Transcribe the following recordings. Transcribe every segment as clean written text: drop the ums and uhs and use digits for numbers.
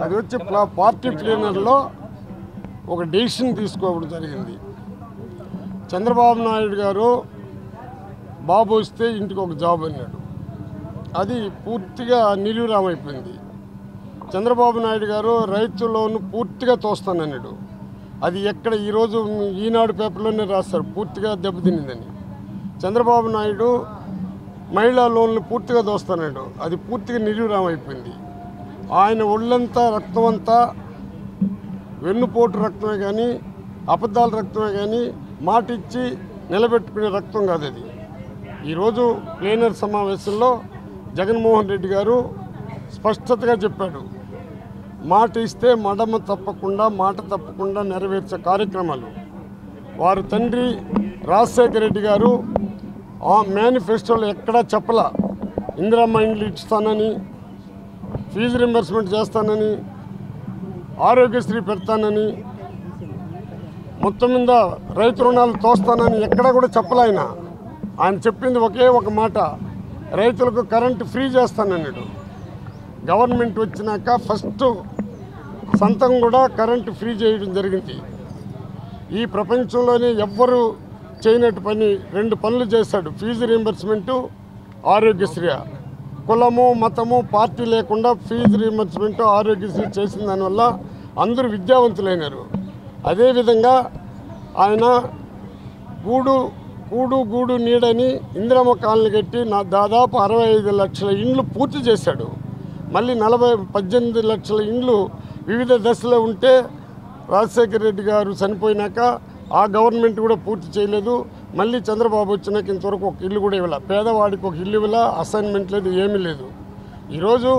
అది వచ్చి పార్టీ ప్లేనర్లో ఒక డెసిషన్ తీసుకోవడం జరిగింది. చంద్రబాబు నాయుడు గారు బాబు వస్తే ఇంటికి ఒక జాబ్ అన్నాడు. అది పూర్తిగా నిర్విరామైపోయింది. చంద్రబాబు నాయుడు గారు రైతు లోను పూర్తిగా తోస్తానన్నాడు. అది ఎక్కడ ఈరోజు ఈనాడు పేపర్లోనే రాస్తారు పూర్తిగా దెబ్బతినిందని. చంద్రబాబు నాయుడు మహిళా లోన్లు పూర్తిగా దోస్తాడు. అది పూర్తిగా నిర్విరామైపోయింది. ఆయన ఒళ్ళంతా రక్తం అంతా వెన్నుపోటు రక్తమే కానీ అబద్ధాల రక్తమే కానీ మాట ఇచ్చి నిలబెట్టుకునే రక్తం కాదు అది. ఈరోజు ప్లేనర్ సమావేశంలో జగన్మోహన్ రెడ్డి గారు స్పష్టతగా చెప్పాడు, మాట ఇస్తే మడమ తప్పకుండా మాట తప్పకుండా నెరవేర్చే కార్యక్రమాలు. వారి తండ్రి రాజశేఖర రెడ్డి గారు ఆ మేనిఫెస్టోలో ఎక్కడా చెప్పలా ఇందిరమ్మ ఇండ్లు ఇస్తానని, ఫీజు రింబర్స్మెంట్ చేస్తానని, ఆరోగ్యశ్రీ పెడతానని, మొత్తం మీద రైతు రుణాలు తోస్తానని ఎక్కడా కూడా చెప్పలే. ఆయన చెప్పింది ఒకే ఒక మాట, రైతులకు కరెంటు ఫ్రీ చేస్తానన్నాడు. గవర్నమెంట్ వచ్చినాక ఫస్ట్ సంతకం కూడా కరెంటు ఫ్రీ చేయడం జరిగింది. ఈ ప్రపంచంలోనే ఎవ్వరూ చేయనట్టు పని 2 పనులు చేశాడు. Fee reimbursement, Aarogyasri. కులము మతము పార్టీ లేకుండా ఫీజు రీయింబర్స్మెంటు, ఆరోగ్యశ్రీ చేసిన దానివల్ల అందరూ విద్యావంతులైనారు. అదేవిధంగా ఆయన గూడు నీడని ఇందిరమ్మ కాలనీ కట్టి దాదాపు 65 లక్షల ఇండ్లు పూర్తి చేశాడు. మళ్ళీ 18 లక్షల ఇండ్లు వివిధ దశలో ఉంటే రాజశేఖర రెడ్డి గారు చనిపోయినాక ఆ గవర్నమెంట్ కూడా పూర్తి చేయలేదు. మళ్ళీ చంద్రబాబు వచ్చినాక ఇంతవరకు ఒక ఇల్లు కూడా ఇవ్వాల, పేదవాడికి ఒక ఇల్లు ఇవ్వాల, అసైన్మెంట్ లేదు, ఏమీ లేదు. ఈరోజు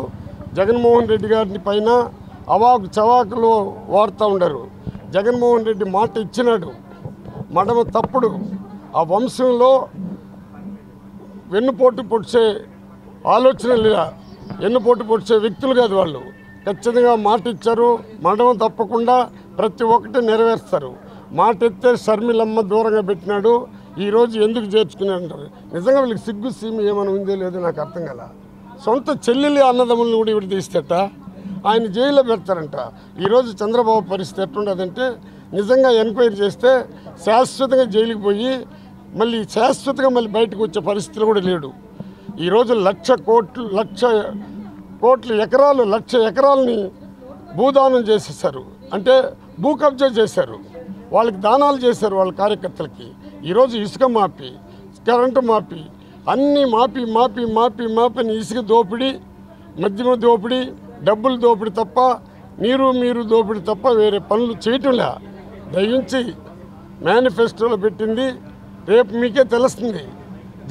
జగన్మోహన్ రెడ్డి గారిని పైన అవాకు చవాకులు వాడుతూ ఉండరు. జగన్మోహన్ రెడ్డి మాట ఇచ్చినాడు, మడమ తప్పుడు. ఆ వంశంలో వెన్నుపోటు పొడిచే ఆలోచన లేదా, వెన్నుపోటు పొడిచే వ్యక్తులు కాదు వాళ్ళు. ఖచ్చితంగా మాట ఇచ్చారు, మడమ తప్పకుండా ప్రతి ఒక్కటి నెరవేరుస్తారు. మాట ఎత్తే షర్మిలమ్మ దూరంగా పెట్టినాడు. ఈరోజు ఎందుకు చేర్చుకున్నాడు అంటారు. నిజంగా వీళ్ళకి సిగ్గు సీమి ఏమైనా ఉందో లేదో నాకు అర్థం కాల. సొంత చెల్లెలి అన్నదమ్ములను కూడా ఇవి తీస్తేట ఆయన జైల్లో పెడతారంట. ఈరోజు చంద్రబాబు పరిస్థితి ఎట్లుండదంటే, నిజంగా ఎంక్వైరీ చేస్తే శాశ్వతంగా జైలుకి పోయి మళ్ళీ శాశ్వతంగా మళ్ళీ బయటకు వచ్చే పరిస్థితులు కూడా లేడు. ఈరోజు 1,00,00,000 ఎకరాలు 1,00,000 ఎకరాలని భూదానం చేసేసారు. అంటే భూ కబ్జా చేశారు, వాళ్ళకి దానాలు చేశారు వాళ్ళ కార్యకర్తలకి. ఈరోజు ఇసుక మాపి, కరెంటు మాపి, అన్నీ మాపి ఇసుక దోపిడీ, మద్యమ దోపిడీ, డబ్బులు దోపిడీ తప్ప మీరు దోపిడీ తప్ప వేరే పనులు చేయటంలే. దయించి మేనిఫెస్టోలో పెట్టింది రేపు మీకే తెలుస్తుంది.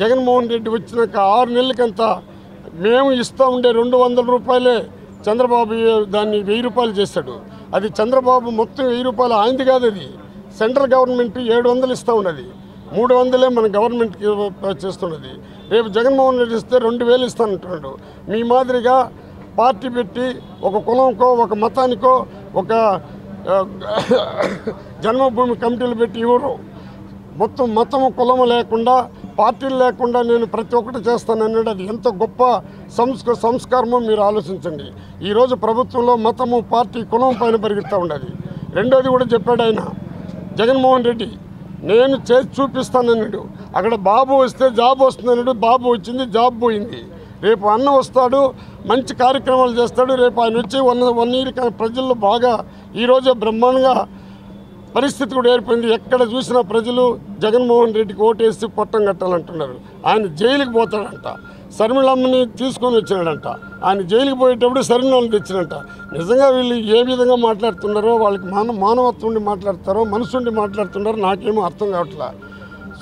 జగన్మోహన్ రెడ్డి వచ్చినాక 6 నెలలకంతా మేము ఇస్తూ ఉండే 200 రూపాయలే చంద్రబాబు దాన్ని 1000 రూపాయలు చేశాడు. అది చంద్రబాబు మొత్తం 1000 రూపాయలు ఆయనది కాదు, అది సెంట్రల్ గవర్నమెంట్ 700 ఇస్తూ ఉన్నది. 300 మన గవర్నమెంట్కి చేస్తున్నది. రేపు జగన్మోహన్ రెడ్డి ఇస్తే 2000 ఇస్తానంటున్నాడు. మీ మాదిరిగా పార్టీ పెట్టి ఒక కులంకో ఒక మతానికో ఒక జన్మభూమి కమిటీలు పెట్టి ఇవ్వరు. మొత్తం మతము కులము లేకుండా పార్టీలు లేకుండా నేను ప్రతి ఒక్కటి చేస్తానన్నాడు. అది ఎంత గొప్ప సంస్కారమో మీరు ఆలోచించండి. ఈరోజు ప్రభుత్వంలో మతము పార్టీ కులం పైన పెరుగుతూ ఉండదు. రెండోది కూడా చెప్పాడు ఆయన జగన్మోహన్ రెడ్డి, నేను చేసి చూపిస్తానన్నాడు. అక్కడ బాబు వస్తే జాబ్ వస్తుందన్నాడు, బాబు వచ్చింది, జాబ్ పోయింది. రేపు అన్న వస్తాడు, మంచి కార్యక్రమాలు చేస్తాడు. రేపు ఆయన వచ్చి 1 ఇయర్ ప్రజల్లో బాగా ఈరోజే బ్రహ్మాండంగా పరిస్థితి కూడా ఏర్పడింది. ఎక్కడ చూసినా ప్రజలు జగన్మోహన్ రెడ్డికి ఓటేసి పొట్టం కట్టాలంటున్నారు. ఆయన జైలుకి పోతాడంట, శర్మిలమ్మని తీసుకొని వచ్చినాడంట. ఆయన జైలుకి పోయేటప్పుడు శర్మిలమ్మని తెచ్చినట్ట. నిజంగా వీళ్ళు ఏ విధంగా మాట్లాడుతున్నారో, వాళ్ళకి మానవత్వం ఉండి మాట్లాడతారో, మనసుండి మాట్లాడుతున్నారో నాకేమో అర్థం కావట్లా.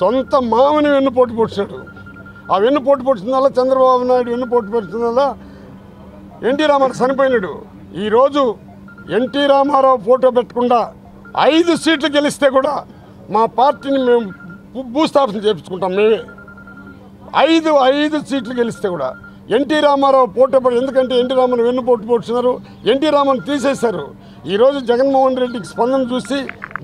సొంత మామని వెన్నుపోటు పొడిచాడు. ఆ వెన్నుపోటు పొడిచిన వల్ల చంద్రబాబు నాయుడు వెన్నుపోటు పొడిచిన వల్ల ఎన్టీ రామారావు చనిపోయినాడు. ఈరోజు ఎన్టీ రామారావు ఫోటో పెట్టకుండా 5 సీట్లు గెలిస్తే కూడా మా పార్టీని మేము భూస్థాపన చేయించుకుంటాం. మేమే 5 సీట్లు గెలిస్తే కూడా ఎన్టీ రామారావు ఫోటో పడి, ఎందుకంటే ఎన్టీ రామారావు వెన్నుపోటు పొడిచినారు, ఎన్టీ రామారావు తీసేశారు. ఈరోజు జగన్మోహన్ రెడ్డికి స్పందన చూసి,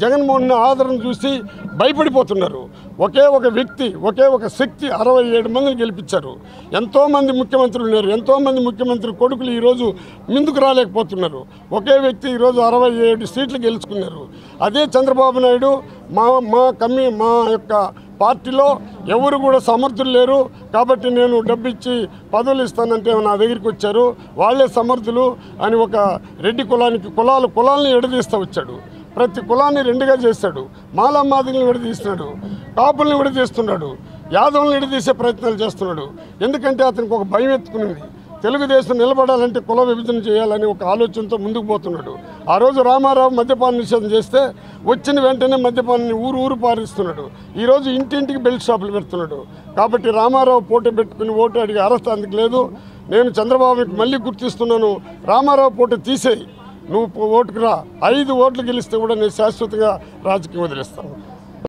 జగన్మోహన్ ఆదరణ చూసి భయపడిపోతున్నారు. ఒకే ఒక వ్యక్తి, ఒకే ఒక శక్తి 67 మందిని గెలిపించారు. ఎంతోమంది ముఖ్యమంత్రులు ఉన్నారు, ఎంతోమంది ముఖ్యమంత్రి కొడుకులు ఈరోజు ముందుకు రాలేకపోతున్నారు. ఒకే వ్యక్తి ఈరోజు 67 సీట్లు గెలుచుకున్నారు. అదే చంద్రబాబు నాయుడు మా యొక్క పార్టీలో ఎవరు కూడా సమర్థులు లేరు కాబట్టి నేను డబ్బు ఇచ్చి పదవులు ఇస్తానంటే నా దగ్గరికి వచ్చారు, వాళ్ళే సమర్థులు అని ఒక రెడ్డి కులాలను ఎడదీస్తూ వచ్చాడు. ప్రతి కులాన్ని రెండుగా చేశాడు. మాలమాదిని విడదీస్తున్నాడు, కాపుల్ని విడదీస్తున్నాడు, యాదవులను విడదీసే ప్రయత్నాలు చేస్తున్నాడు. ఎందుకంటే అతనికి ఒక భయం ఎత్తుకునింది. తెలుగుదేశం నిలబడాలంటే కుల విభజన చేయాలని ఒక ఆలోచనతో ముందుకు పోతున్నాడు. ఆ రోజు రామారావు మద్యపాన నిషేధం చేస్తే వచ్చిన వెంటనే మద్యపానాన్ని ఊరు పారిస్తున్నాడు. ఈరోజు ఇంటింటికి బెల్ట్ షాపులు పెడుతున్నాడు. కాబట్టి రామారావు పోటీ పెట్టుకుని ఓటు అడిగే అర్హత అందుకు లేదు. నేను చంద్రబాబుకి మళ్ళీ గుర్తిస్తున్నాను, రామారావు పోటీ తీసేయి, నువ్వు ఓటుకు రా, 5 ఓట్లు గెలిస్తే కూడా నేను శాశ్వతంగా రాజకీయం వదిలేస్తాను.